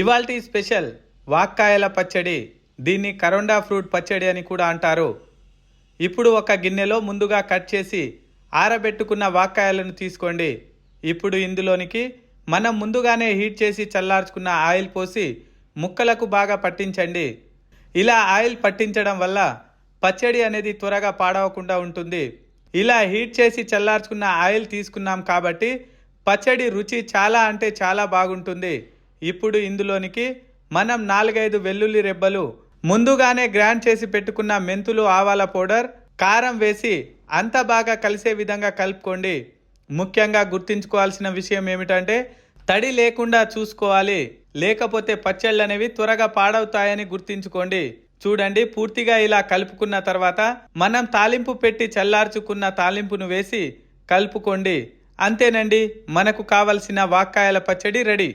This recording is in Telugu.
ఇవాల్టి స్పెషల్ వాక్కాయల పచ్చడి. దీన్ని కరోండా ఫ్రూట్ పచ్చడి అని కూడా అంటారు. ఇప్పుడు ఒక గిన్నెలో ముందుగా కట్ చేసి ఆరబెట్టుకున్న వాక్కాయలను తీసుకోండి. ఇప్పుడు ఇందులోనికి మనం ముందుగానే హీట్ చేసి చల్లార్చుకున్న ఆయిల్ పోసి ముక్కలకు బాగా పట్టించండి. ఇలా ఆయిల్ పట్టించడం వల్ల పచ్చడి అనేది త్వరగా పాడవకుండా ఉంటుంది. ఇలా హీట్ చేసి చల్లార్చుకున్న ఆయిల్ తీసుకున్నాం కాబట్టి పచ్చడి రుచి చాలా అంటే చాలా బాగుంటుంది. ఇప్పుడు ఇందులోనికి మనం 4-5 వెల్లుల్లి రెబ్బలు, ముందుగానే గ్రైండ్ చేసి పెట్టుకున్న మెంతులు, ఆవాల పౌడర్, కారం వేసి అంతా బాగా కలిసే విధంగా కలుపుకోండి. ముఖ్యంగా గుర్తుంచుకోవాల్సిన విషయం ఏమిటంటే తడి లేకుండా చూసుకోవాలి, లేకపోతే పచ్చళ్ళు అనేవి త్వరగా పాడవుతాయని గుర్తుంచుకోండి. చూడండి, పూర్తిగా ఇలా కలుపుకున్న తర్వాత మనం తాలింపు పెట్టి చల్లార్చుకున్న తాలింపును వేసి కలుపుకోండి. అంతేనండి, మనకు కావలసిన వాక్కాయల పచ్చడి రెడీ.